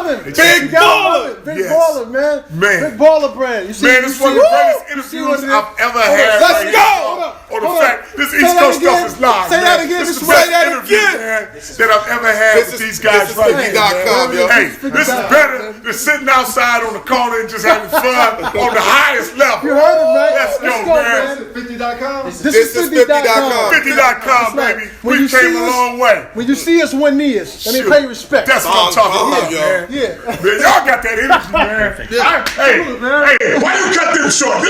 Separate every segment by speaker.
Speaker 1: loving.
Speaker 2: Big baller.
Speaker 1: Big baller, man. Big baller brand. You see,
Speaker 2: man, it's one of the greatest interviews I've ever had.
Speaker 1: Let's go.
Speaker 2: On the fact, this East Coast stuff is live.
Speaker 1: Say that again.
Speaker 2: This is the best interview, man, that I've ever had with these guys right here. Hey, this is better than sitting outside on the corner and just having fun on the highest level.
Speaker 1: You heard it, man.
Speaker 2: Let's go, man.
Speaker 3: 50.com.
Speaker 1: This is 50.com.
Speaker 2: 50.com, baby. We came a long way.
Speaker 1: When you see us, one knee is. Let me pay respect.
Speaker 2: That's what I'm talking about, man.
Speaker 1: Yeah.
Speaker 2: Man, y'all got that energy, man. Hey, why you cut them short?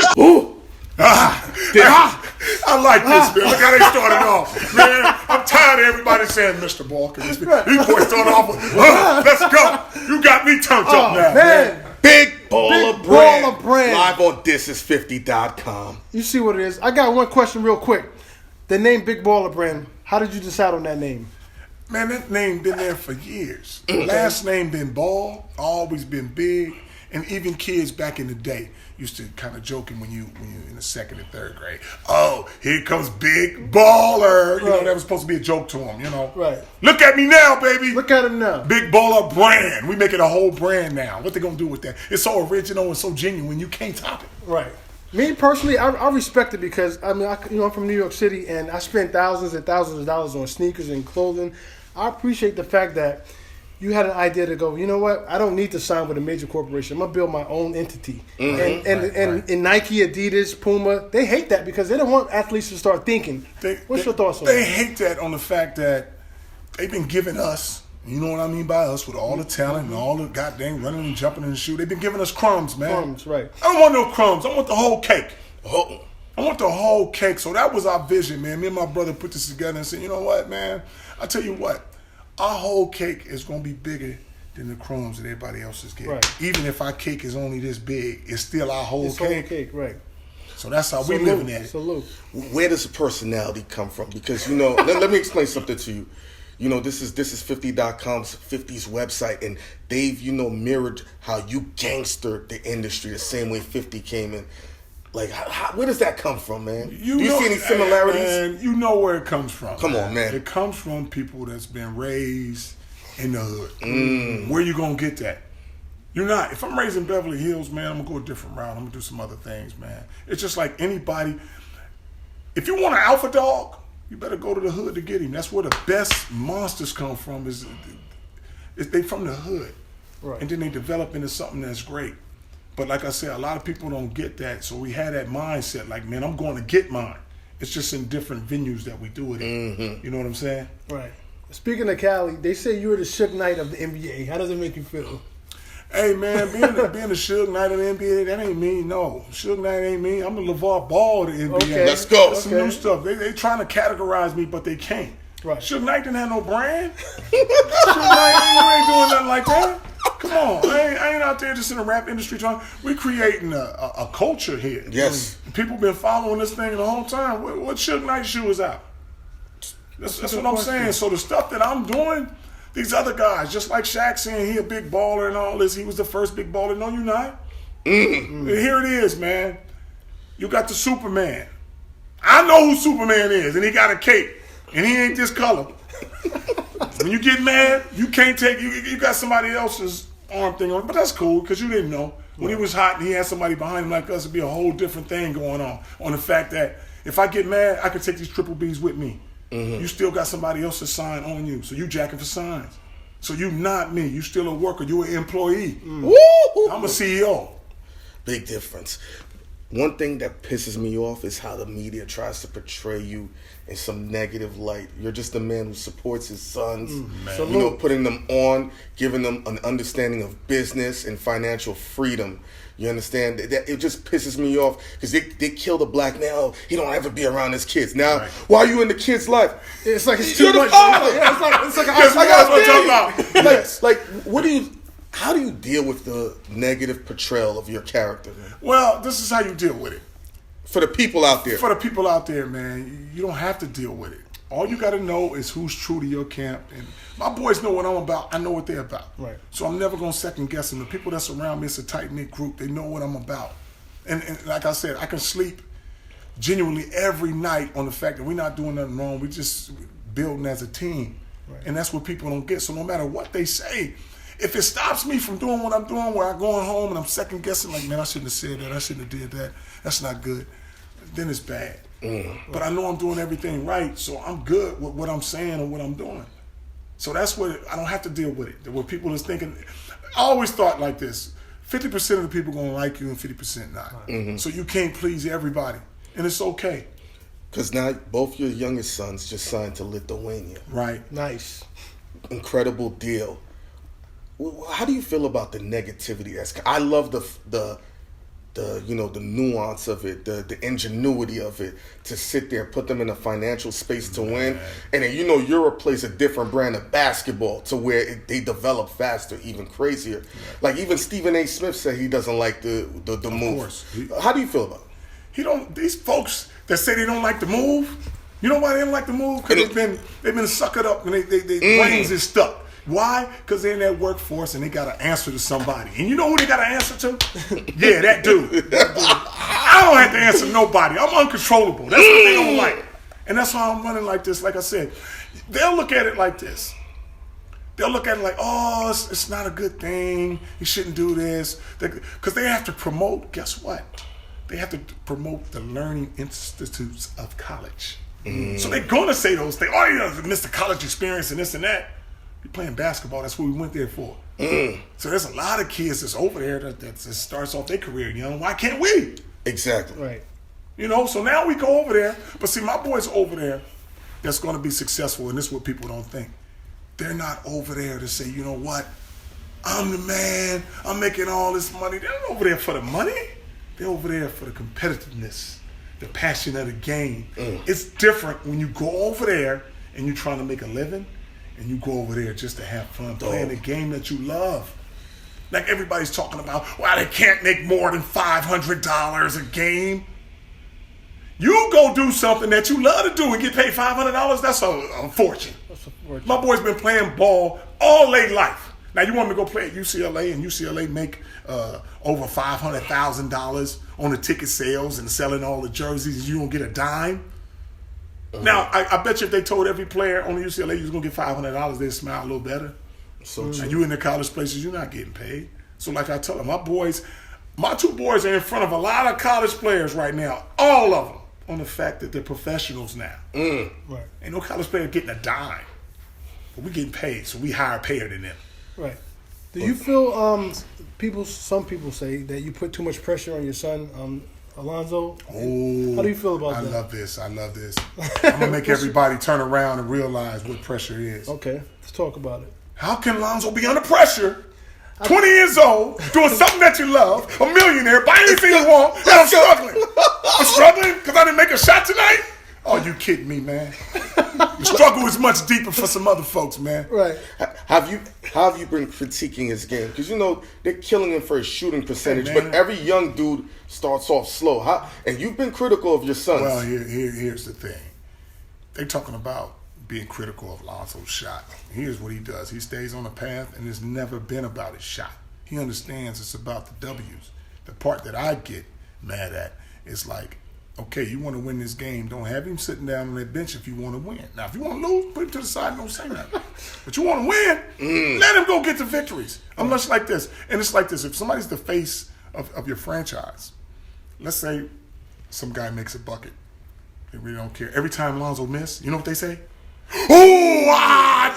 Speaker 2: I like this, man. Look how they started off. Man, I'm tired of everybody saying Mr. Walker. These boys started off with, let's go. You got me turned up now, man.
Speaker 4: Big Baller Brand. Live on thisis50.com.
Speaker 1: You see what it is. I got one question real quick. The name Big Baller Brand, how did you decide on that name?
Speaker 2: Man, that name been there for years. Last name been Ball, always been big, and even kids back in the day used to kind of joking when you in the second and third grade. Oh, here comes Big Baller. You know, that was supposed to be a joke to him, you know.
Speaker 1: Right.
Speaker 2: Look at me now, baby.
Speaker 1: Look at him now.
Speaker 2: Big Baller Brand. We make it a whole brand now. What they gonna do with that? It's so original and so genuine, you can't top it.
Speaker 1: Right. Me personally, I respect it because I'm from New York City and I spend thousands and thousands of dollars on sneakers and clothing. I appreciate the fact that you had an idea to go, you know what? I don't need to sign with a major corporation. I'm gonna build my own entity. And Nike, Adidas, Puma, they hate that because they don't want athletes to start thinking. What's your thoughts on that?
Speaker 2: They hate that on the fact that they've been giving us, you know what I mean by us, with all the talent and all the goddamn running and jumping in the shoe. They've been giving us crumbs, man.
Speaker 1: Crumbs, right.
Speaker 2: I don't want no crumbs. I want the whole cake. I want the whole cake. So that was our vision, man. Me and my brother put this together and said, you know what, man? I tell you what, our whole cake is going to be bigger than the crumbs that everybody else is getting. Right. Even if our cake is only this big, it's still our whole cake.
Speaker 1: Whole cake, right.
Speaker 2: So that's how we living at it.
Speaker 1: Salute.
Speaker 4: Where does the personality come from? Because, you know, let me explain something to you. You know, this is 50.com's 50's website, and they've, you know, mirrored how you gangstered the industry the same way 50 came in. Like, where does that come from, man? Do you see any similarities?
Speaker 2: And you know where it comes from.
Speaker 4: Come on, man.
Speaker 2: It comes from people that's been raised in the hood. Where you gonna get that? You're not. If I'm raised in Beverly Hills, man, I'm gonna go a different route. I'm gonna do some other things, man. It's just like anybody. If you want an alpha dog, you better go to the hood to get him. That's where the best monsters come from. Is they from the hood,
Speaker 1: right? And
Speaker 2: then they develop into something that's great. But like I said, a lot of people don't get that. So we had that mindset, like, man, I'm going to get mine. It's just in different venues that we do it in. You know what I'm saying?
Speaker 1: Right. Speaking of Cali, they say you were the Suge Knight of the NBA. How does it make you feel?
Speaker 2: Hey, man, being the Suge Knight of the NBA, that ain't me. No, Suge Knight ain't me. I'm the Lavar Ball of the NBA.
Speaker 1: Okay.
Speaker 4: Let's go.
Speaker 2: That's some new stuff. They trying to categorize me, but they can't.
Speaker 1: Right.
Speaker 2: Suge Knight didn't have no brand. Suge Knight, you ain't doing nothing like that. Come on, I ain't out there just in the rap industry trying. We're creating a culture here.
Speaker 4: Yes.
Speaker 2: People been following this thing the whole time. What Suge Knight shoe is out? That's what I'm saying. So the stuff that I'm doing, these other guys, just like Shaq saying he a big baller and all this, he was the first big baller. No, you're not. Here it is, man. You got the Superman. I know who Superman is, and he got a cape, and he ain't this color. When you get mad, you can't take, you got somebody else's arm thing on, but that's cool because you didn't know. When he was hot and he had somebody behind him like us, it'd be a whole different thing going on the fact that if I get mad, I can take these triple Bs with me. You still got somebody else's sign on you, so you jacking for signs. So you not me. You still a worker. You an employee. I'm a CEO.
Speaker 4: Big difference. One thing that pisses me off is how the media tries to portray you in some negative light. You're just a man who supports his sons, you know, putting them on, giving them an understanding of business and financial freedom. You understand? That it just pisses me off because they kill the black man. Oh, he don't ever be around his kids. Now, why are you in the kid's life?
Speaker 1: It's like it's
Speaker 4: You're
Speaker 1: too
Speaker 4: the
Speaker 1: much.
Speaker 4: father.
Speaker 1: Yeah, it's like
Speaker 4: how do you deal with the negative portrayal of your character, man?
Speaker 2: Well, this is how you deal with it.
Speaker 4: For the people out there.
Speaker 2: For the people out there, man, you don't have to deal with it. All you got to know is who's true to your camp. And my boys know what I'm about. I know what they're about.
Speaker 1: Right.
Speaker 2: So I'm never going to second guess them. The people that's around me, it's a tight-knit group. They know what I'm about. And like I said, I can sleep genuinely every night on the fact that we're not doing nothing wrong. We're just building as a team. Right. And that's what people don't get. So no matter what they say, If it stops me from doing what I'm doing, where I'm going home and I'm second guessing, like, man, I shouldn't have said that, I shouldn't have did that, that's not good, then it's bad. But I know I'm doing everything right, so I'm good with what I'm saying or what I'm doing. So that's what, I don't have to deal with it. What people is thinking, I always thought like this, 50% of the people gonna like you and 50% not. So you can't please everybody, and it's okay.
Speaker 4: Because now both your youngest sons just signed to Lithuania.
Speaker 2: Right.
Speaker 1: Nice.
Speaker 4: Incredible deal. How do you feel about the negativity? I love the nuance of it, the ingenuity of it, to sit there, put them in a financial space to win. And then, Europe plays a different brand of basketball to where they develop faster, even crazier. Like even Stephen A. Smith said he doesn't like the move.
Speaker 2: Course.
Speaker 4: How do you feel about it?
Speaker 2: These folks that say they don't like the move, you know why they don't like the move? Because they've been suckered up and they brains is stuck. Why? Because they're in that workforce and they got to answer to somebody. And you know who they got to answer to? Yeah, that dude. I don't have to answer to nobody. I'm uncontrollable. That's what they don't like. And that's why I'm running like this. Like I said, they'll look at it like this. They'll look at it like, oh, it's not a good thing. You shouldn't do this. Because they have to promote, guess what? They have to promote the learning institutes of college. So they're going to say those things. Oh, you missed the college experience and this and that. You're playing basketball. That's what we went there for. So there's a lot of kids that's over there that starts off their career young. Why can't we?
Speaker 4: Exactly.
Speaker 1: Right.
Speaker 2: So now we go over there. But see, my boys over there that's going to be successful, and this is what people don't think. They're not over there to say, you know what? I'm the man. I'm making all this money. They're not over there for the money. They're over there for the competitiveness, the passion of the game. It's different when you go over there and you're trying to make a living. And you go over there just to have fun, playing the game that you love. Like everybody's talking about, well, they can't make more than $500 a game. You go do something that you love to do and get paid $500, that's a fortune. My boy's been playing ball all their life. Now you want me to go play at UCLA and UCLA make over $500,000 on the ticket sales and selling all the jerseys and you don't get a dime? Now, I bet you if they told every player on the UCLA you was going to get $500, they'd smile a little better.
Speaker 4: So true.
Speaker 2: And you in the college places, you're not getting paid. So like I tell them, my two boys are in front of a lot of college players right now, all of them, on the fact that they're professionals now.
Speaker 1: Right.
Speaker 2: Ain't no college player getting a dime. But we getting paid, so we higher payer than them.
Speaker 1: Right. Do you feel some people say that you put too much pressure on your son, Alonzo?
Speaker 2: Oh,
Speaker 1: how do you feel about that?
Speaker 2: I love this. I'm going to make everybody turn around and realize what pressure is.
Speaker 1: Okay, let's talk about it.
Speaker 2: How can Alonzo be under pressure, 20 years old, doing something that you love, a millionaire, buy anything you want, and I'm struggling? I'm struggling because I didn't make a shot tonight? Oh, you kidding me, man? The struggle is much deeper for some other folks, man.
Speaker 1: Right.
Speaker 4: How have you been critiquing his game? Because they're killing him for his shooting percentage,
Speaker 2: Hey,
Speaker 4: but every young dude starts off slow. And you've been critical of your sons.
Speaker 2: Well, here's the thing. They talking about being critical of Alonzo's shot. Here's what he does. He stays on the path, and it's never been about his shot. He understands it's about the W's. The part that I get mad at is like, okay, you want to win this game, don't have him sitting down on that bench if you want to win. Now, if you want to lose, put him to the side and don't say nothing. But you want to win, let him go get the victories. I'm much like this. And it's like this. If somebody's the face of your franchise, let's say some guy makes a bucket. They really don't care. Every time Alonzo miss, you know what they say? Ooh,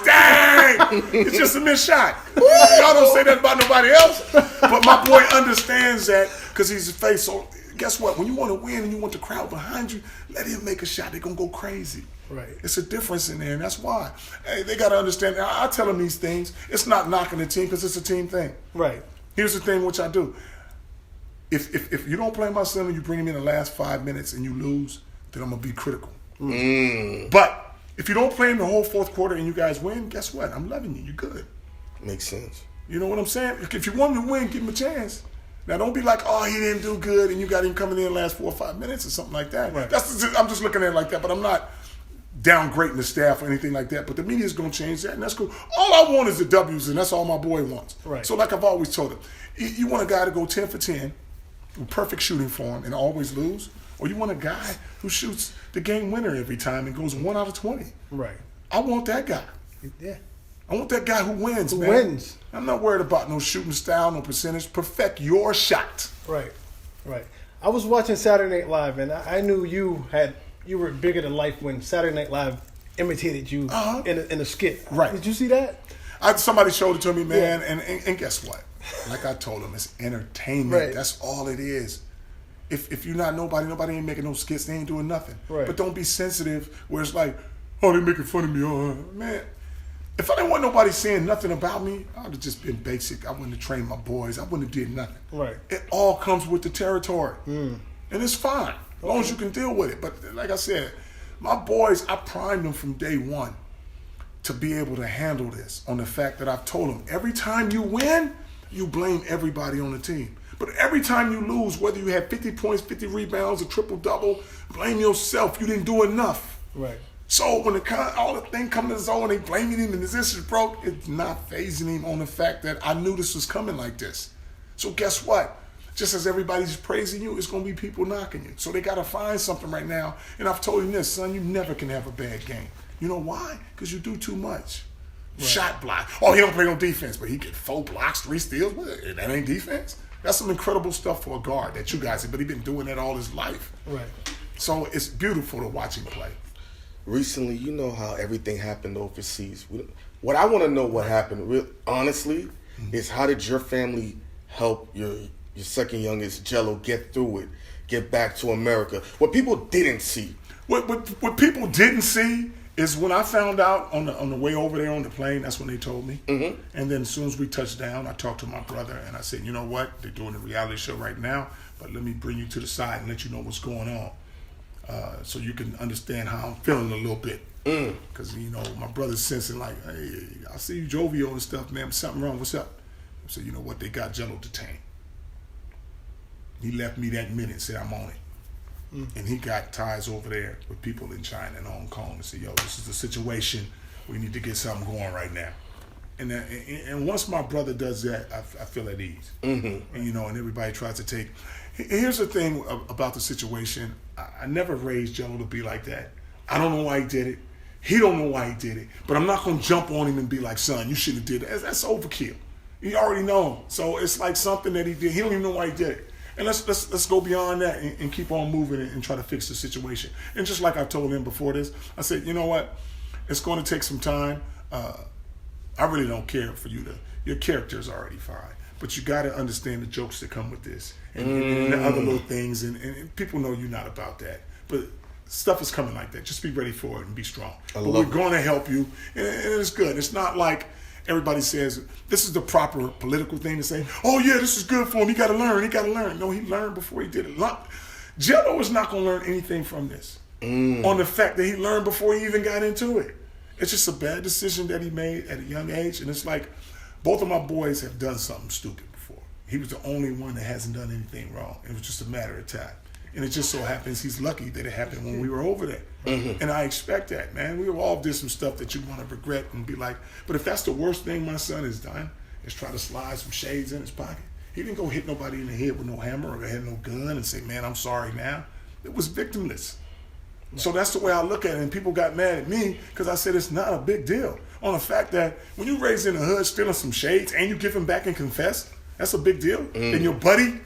Speaker 2: dang! It's just a missed shot. Y'all don't say that about nobody else. But my boy understands that because he's the face. So guess what? When you want to win and you want the crowd behind you, let him make a shot. They're going to go crazy.
Speaker 1: Right.
Speaker 2: It's a difference in there, and that's why. Hey, they got to understand. I tell them these things. It's not knocking the team because it's a team thing.
Speaker 1: Right.
Speaker 2: Here's the thing which I do. If you don't play my son and you bring him in the last 5 minutes and you lose, then I'm going to be critical. But if you don't play him the whole fourth quarter and you guys win, guess what? I'm loving you. You're good.
Speaker 4: Makes sense.
Speaker 2: You know what I'm saying? If you want him to win, give him a chance. Now, don't be like, oh, he didn't do good, and you got him coming in the last 4 or 5 minutes or something like that.
Speaker 1: Right.
Speaker 2: I'm just looking at it like that, but I'm not downgrading the staff or anything like that. But the media's going to change that, and that's cool. All I want is the W's, and that's all my boy wants.
Speaker 1: Right.
Speaker 2: So like I've always told him, you want a guy to go 10 for 10, with perfect shooting form, and always lose, or you want a guy who shoots the game winner every time and goes 1 out of 20.
Speaker 1: Right.
Speaker 2: I want that guy.
Speaker 1: Yeah.
Speaker 2: I want that guy who wins, man.
Speaker 1: Wins.
Speaker 2: I'm not worried about no shooting style, no percentage. Perfect your shot.
Speaker 1: Right. I was watching Saturday Night Live, and I knew you were bigger than life when Saturday Night Live imitated you in a skit.
Speaker 2: Right.
Speaker 1: Did you see that?
Speaker 2: Somebody showed it to me, man, and guess what? Like I told him, it's entertainment.
Speaker 1: Right.
Speaker 2: That's all it is. If you're not nobody ain't making no skits, they ain't doing nothing.
Speaker 1: Right.
Speaker 2: But don't be sensitive where it's like, oh, they making fun of me. Oh, man. If I didn't want nobody saying nothing about me, I would have just been basic. I wouldn't have trained my boys. I wouldn't have did nothing.
Speaker 1: Right.
Speaker 2: It all comes with the territory. And it's fine, as long as you can deal with it. But like I said, my boys, I primed them from day one to be able to handle this on the fact that I've told them, every time you win, you blame everybody on the team. But every time you lose, whether you have 50 points, 50 rebounds, a triple-double, blame yourself. You didn't do enough.
Speaker 1: Right.
Speaker 2: So when all the thing comes to the zone, they blaming him and this is broke, it's not phasing him on the fact that I knew this was coming like this. So guess what? Just as everybody's praising you, it's going to be people knocking you. So they got to find something right now. And I've told him this, son, you never can have a bad game. You know why? Because you do too much. Right. Shot block. Oh, he don't play no defense, but he get 4 blocks, 3 steals. What? That ain't defense? That's some incredible stuff for a guard that you guys have, but he's been doing that all his life.
Speaker 1: Right.
Speaker 2: So it's beautiful to watch him play.
Speaker 4: Recently, you know how everything happened overseas. What I want to know what happened, honestly, is how did your family help your second youngest, Jello, get through it, get back to America? What people didn't see.
Speaker 2: What people didn't see is when I found out on the way over there on the plane, that's when they told me. Mm-hmm. And then as soon as we touched down, I talked to my brother and I said, you know what? They're doing a reality show right now, but let me bring you to the side and let you know what's going on. So you can understand how I'm feeling a little bit. Because, you know, my brother's sensing like, hey, I see you jovial and stuff, man. Something wrong. What's up? I said, you know what? They got Jello detained. He left me that minute and said, I'm on it. And he got ties over there with people in China and Hong Kong and said, yo, this is the situation. We need to get something going right now. And once my brother does that, I feel at ease. Mm-hmm. And, you know, and everybody tries to take. Here's the thing about the situation. I never raised Jello to be like that. I don't know why he did it. He don't know why he did it. But I'm not going to jump on him and be like, son, you shouldn't have did that. That's overkill. He already know. So it's like something that he did. He don't even know why he did it. And let's go beyond that and keep on moving and try to fix the situation. And just like I told him before this, I said, you know what? It's going to take some time. I really don't care for you to. Your character is already fine, but you got to understand the jokes that come with this and the other little things. And people know you're not about that, but stuff is coming like that. Just be ready for it and be strong. But we're going to help you, and it's good. It's not like everybody says this is the proper political thing to say, oh, yeah, this is good for him. He got to learn. No, he learned before he did it. Jello is not going to learn anything from this on the fact that he learned before he even got into it. It's just a bad decision that he made at a young age. And it's like both of my boys have done something stupid before. He was the only one that hasn't done anything wrong. It was just a matter of time. And it just so happens he's lucky that it happened when we were over there. Mm-hmm. And I expect that, man. We all did some stuff that you want to regret and be like, but if that's the worst thing my son has done, is try to slide some shades in his pocket. He didn't go hit nobody in the head with no hammer or had no gun and say, man, I'm sorry now. It was victimless. So that's the way I look at it. And people got mad at me because I said it's not a big deal. On the fact that when you raised in the hood stealing some shades and you give him back and confess, that's a big deal. And your buddy,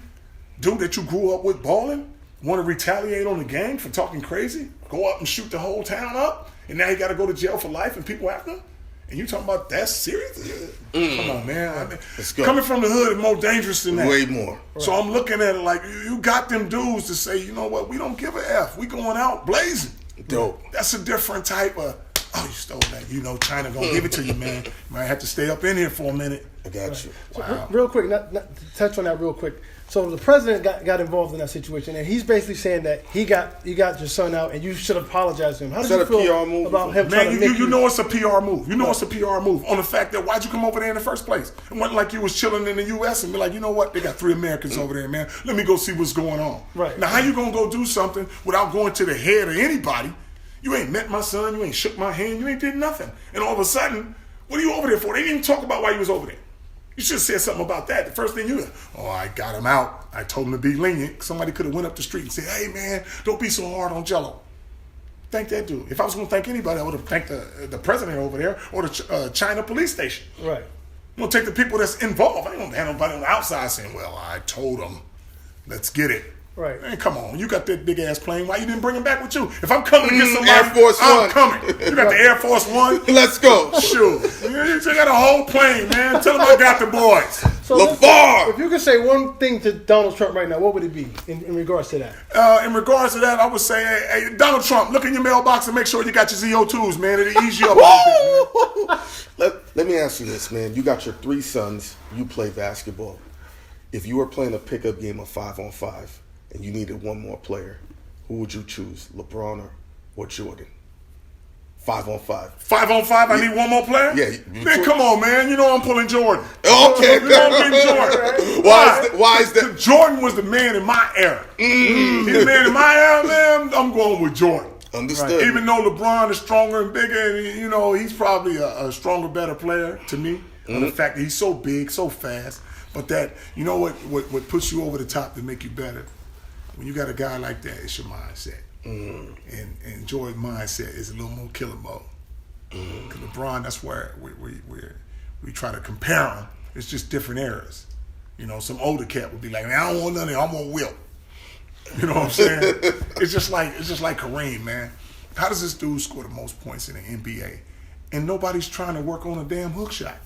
Speaker 2: dude that you grew up with balling, want to retaliate on the gang for talking crazy, go up and shoot the whole town up, and now he got to go to jail for life and people after him? And you talking about that's serious? Come on, man. Coming from the hood is more dangerous than that.
Speaker 4: Way more.
Speaker 2: So I'm looking at it like, you got them dudes to say, you know what, we don't give a F. We going out blazing.
Speaker 4: Dope.
Speaker 2: That's a different type of, oh, you stole that. You know, China gonna give it to you, man. You might have to stay up in here for a minute.
Speaker 4: I got you.
Speaker 1: Wow. So, real quick, not to touch on that real quick. So the president got involved in that situation, and he's basically saying that he got your son out, and you should apologize to him. How did you feel about him?
Speaker 2: Man, you know it's a PR move. You know it's a PR move on the fact that why'd you come over there in the first place? It wasn't like you was chilling in the U.S. and be like, you know what? They got 3 Americans over there, man. Let me go see what's going on.
Speaker 1: Right.
Speaker 2: Now, how you gonna go do something without going to the head of anybody? You ain't met my son. You ain't shook my hand. You ain't did nothing. And all of a sudden, what are you over there for? They didn't even talk about why you was over there. You should have said something about that. The first thing I got him out. I told him to be lenient. Somebody could have went up the street and said, hey, man, don't be so hard on Jello. Thank that dude. If I was going to thank anybody, I would have thanked the president over there or the China police station.
Speaker 1: Right.
Speaker 2: I'm going to take the people that's involved. I ain't going to have nobody on the outside saying, well, I told them, let's get it.
Speaker 1: Right.
Speaker 2: Man, come on. You got that big-ass plane. Why you didn't bring him back with you? If I'm coming to get somebody,
Speaker 4: Air Force
Speaker 2: I'm
Speaker 4: One.
Speaker 2: coming. You got the Air Force One?
Speaker 4: Let's go.
Speaker 2: Sure. You got a whole plane, man. Tell them I got the boys.
Speaker 1: So
Speaker 4: Lavar.
Speaker 1: if you could say one thing to Donald Trump right now, what would it be in regards to that?
Speaker 2: In regards to that, I would say, hey, Donald Trump, look in your mailbox and make sure you got your ZO2s, man. It'll ease you up a little bit, man.
Speaker 4: Let me ask you this, man. You got your 3 sons. You play basketball. If you were playing a pickup game of 5-on-5 and you needed one more player, who would you choose, LeBron or Jordan? 5-on-5.
Speaker 2: 5-on-5, I need one more player?
Speaker 4: Yeah.
Speaker 2: Man, come on, man. You know I'm pulling Jordan.
Speaker 4: Okay.
Speaker 2: You know I'm picking Jordan.
Speaker 4: Why is that?
Speaker 2: Jordan was the man in my era. He's the man in my era, man. I'm going with Jordan.
Speaker 4: Understood.
Speaker 2: Right. Even though LeBron is stronger and bigger, and, you know, he's probably a stronger, better player to me. The fact that he's so big, so fast. But that, you know what puts you over the top to make you better? When you got a guy like that, it's your mindset. And Jordan's mindset is a little more killer mode. Because LeBron, that's where we try to compare him. It's just different eras. You know, some older cat would be like, man, I don't want nothing. I want Wilt. You know what I'm saying? It's just like Kareem, man. How does this dude score the most points in the NBA? And nobody's trying to work on a damn hook shot.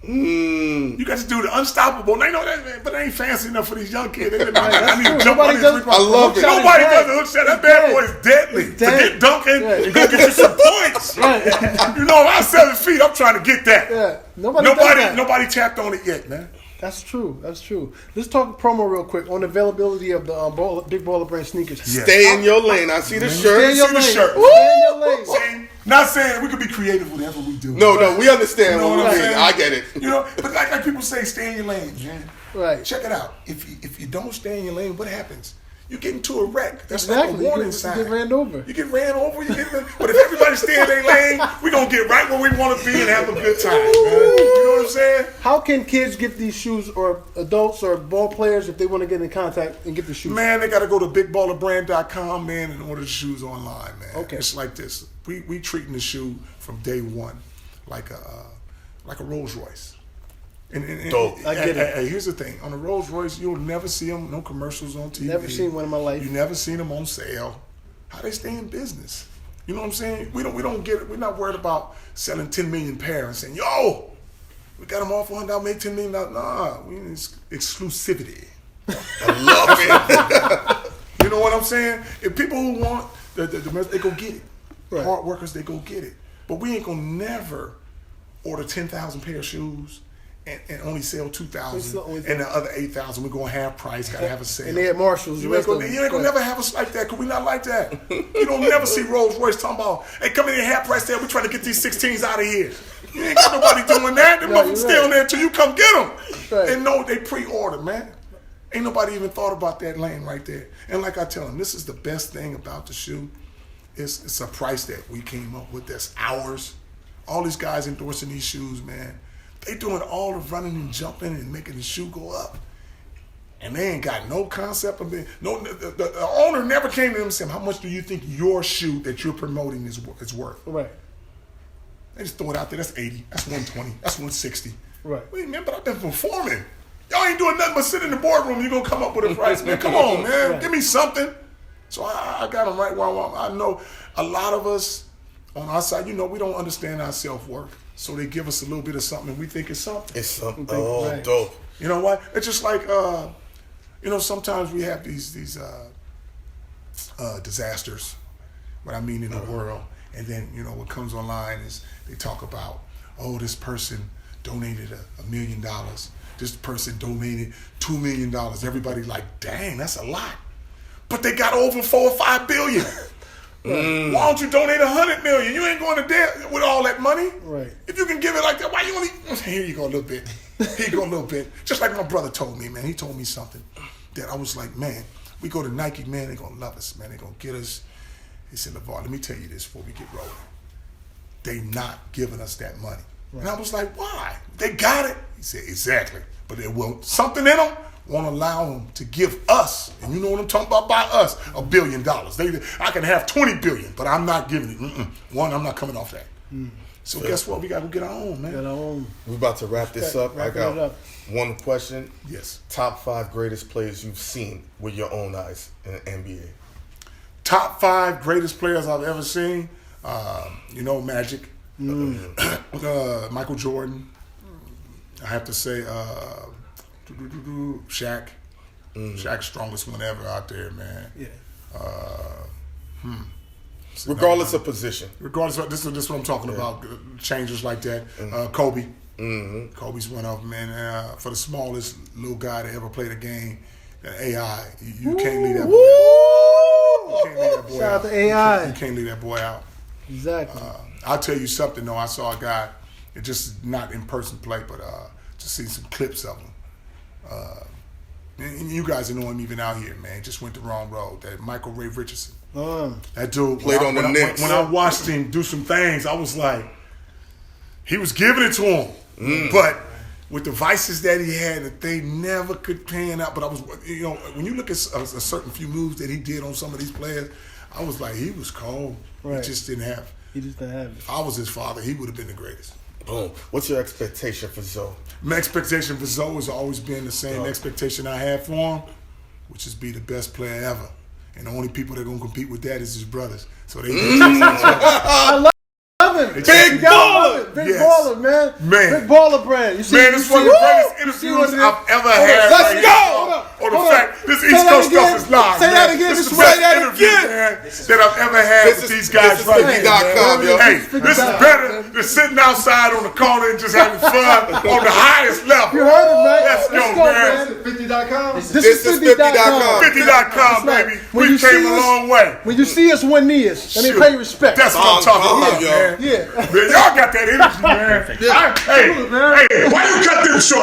Speaker 2: You got to do the unstoppable. They know that, man, but they ain't fancy enough for these young kids. They I need to jump on these.
Speaker 4: I love it.
Speaker 2: Nobody does the hook shot. That bad boy is deadly. To get dunking, go get you some points. You know, I'm 7 feet. I'm trying to get that.
Speaker 1: Yeah. Nobody
Speaker 2: tapped on it yet, man.
Speaker 1: That's true. Let's talk promo real quick on the availability of the Big Baller Brand sneakers.
Speaker 2: Yes.
Speaker 4: Stay in your lane. I see the shirt.
Speaker 1: Stay in your
Speaker 2: See the
Speaker 1: lane.
Speaker 2: shirt.
Speaker 1: Stay in your lane.
Speaker 2: See, not saying we could be creative whatever we do.
Speaker 4: No, we understand.
Speaker 2: You know what I'm saying?
Speaker 4: I get it.
Speaker 2: You know, but like people say, stay in your lane, man.
Speaker 1: Right.
Speaker 2: Check it out. If you don't stay in your lane, what happens? You get into a wreck. That's
Speaker 1: Exactly.
Speaker 2: like a warning sign.
Speaker 1: You get ran over.
Speaker 2: You get ran over. But if everybody stay in their lane, we're going to get right where we want to be and have a good time, man. You know what I'm saying?
Speaker 1: How can kids get these shoes, or adults or ball players, if they want to get in contact and get the shoes?
Speaker 2: Man, they got to go to bigballerbrand.com, man, and order the shoes online, man.
Speaker 1: Okay.
Speaker 2: It's like this. We treating the shoe from day one like a Rolls Royce. And
Speaker 4: Dope.
Speaker 1: I get it.
Speaker 2: Hey, here's the thing. On a Rolls Royce, you'll never see them, no commercials on TV.
Speaker 1: Never seen one in my life.
Speaker 2: You never seen them on sale. How they stay in business? You know what I'm saying? We don't get it. We're not worried about selling 10 million pairs and saying, yo, we got them all for $100, make $10 million. Nah, we need exclusivity.
Speaker 4: I love it.
Speaker 2: You know what I'm saying? If people who want the they go get it.
Speaker 1: Right.
Speaker 2: Hard workers, they go get it. But we ain't gonna never order 10,000 pair of shoes and only sell 2,000, and the other 8,000 we're gonna have price, gotta have a sale.
Speaker 1: And they at Marshalls.
Speaker 2: You ain't gonna never have us like that, because we not like that. You don't never see Rolls Royce talking about, hey, come in here, half price sale, we trying to get these 16s out of here. You ain't got nobody doing that. Them motherfuckers stay on there until you come get them.
Speaker 1: Right.
Speaker 2: And no, they pre-order, man. Ain't nobody even thought about that lane right there. And like I tell them, this is the best thing about the shoe. It's a price that we came up with that's ours. All these guys endorsing these shoes, man, they doing all the running and jumping and making the shoe go up. And they ain't got no concept of it. The owner never came to them and said, how much do you think your shoe that you're promoting is worth?
Speaker 1: Right.
Speaker 2: They just throw it out there. That's 80. That's 120. That's 160.
Speaker 1: Right.
Speaker 2: Wait, man, but I've been performing. Y'all ain't doing nothing but sit in the boardroom. You're going to come up with a price, man. Come on, man.
Speaker 1: Right.
Speaker 2: Give me something. So I got them right where I want. I know a lot of us on our side, you know, we don't understand our self-worth. So they give us a little bit of something and we think it's something.
Speaker 4: It's something. Oh,
Speaker 1: right.
Speaker 4: dope.
Speaker 2: You know what? It's just like, you know, sometimes we have these disasters, what I mean in the world. And then, you know, what comes online is they talk about, oh, this person donated $1 million. This person donated $2 million. Everybody like, dang, that's a lot. But they got over 4 or 5 billion. Why don't you donate 100 million? You ain't going to debt with all that money.
Speaker 1: Right.
Speaker 2: If you can give it like that, why you only? Here you go a little bit. Here you go a little bit. Just like my brother told me, man. He told me something that I was like, man, we go to Nike, man. They're gonna love us, man. They're gonna get us. He said, Lavar, let me tell you this before we get rolling. They not giving us that money. Right. And I was like, why? They got it. He said, exactly. But there will something in them won't allow them to give us, and you know what I'm talking about by us, $1 billion. I can have $20 billion, but I'm not giving it. One, I'm not coming off that. So guess what? We got to get our own, man.
Speaker 1: Got our own.
Speaker 4: We're about to wrap this up. I got one question.
Speaker 2: Yes.
Speaker 4: Top 5 greatest players you've seen with your own eyes in the NBA.
Speaker 2: Top 5 greatest players I've ever seen. Magic. Michael Jordan. I have to say Shaq. Shaq's strongest one ever out there, man.
Speaker 1: Yeah.
Speaker 4: Regardless of position.
Speaker 2: Regardless of this is what I'm talking about. Changers like that. Kobe. Kobe's one of them, man. For the smallest little guy to ever play the game, that AI, you can't leave that boy out. You can't leave that boy
Speaker 1: Shout out
Speaker 2: out.
Speaker 1: to AI.
Speaker 2: You can't leave that boy out.
Speaker 1: Exactly.
Speaker 2: I'll tell you something though. I saw a guy, it just not in person play, but just seen some clips of him. And you guys know him even out here, man. Just went the wrong road. That Michael Ray Richardson. That dude
Speaker 4: played on the Knicks.
Speaker 2: When I watched him do some things, I was like, he was giving it to him, but with the vices that he had, that they never could pan out. But I was, when you look at a certain few moves that he did on some of these players, I was like, he was cold. Right. He just didn't have.
Speaker 1: He just didn't have it.
Speaker 2: If I was his father, he would have been the greatest.
Speaker 4: Boom. What's your expectation for Zoe?
Speaker 2: My expectation for Zoe has always been the same expectation I had for him, which is be the best player ever. And the only people that are going to compete with that is his brothers. So they
Speaker 1: I love it.
Speaker 4: Big baller.
Speaker 1: Big baller, man. Big baller brand. You see,
Speaker 2: man, it's one of the greatest interviews I've ever had.
Speaker 4: Let's go.
Speaker 2: On the fact, this East Coast stuff is live.
Speaker 1: Say that again.
Speaker 2: This is the best interview, man, that I've ever had with these guys right here. Hey, this is better than sitting outside on the corner and just having fun on the highest level.
Speaker 1: You heard it, man.
Speaker 2: Let's go, man.
Speaker 1: 50.com.
Speaker 4: This is 50.com.
Speaker 2: 50.com, baby. We came a long way.
Speaker 1: When you see us, one knee is. Let me pay respect.
Speaker 2: That's what I'm talking about, man.
Speaker 1: Yeah.
Speaker 2: Man, y'all got that energy, man. Hey, why you cut them short?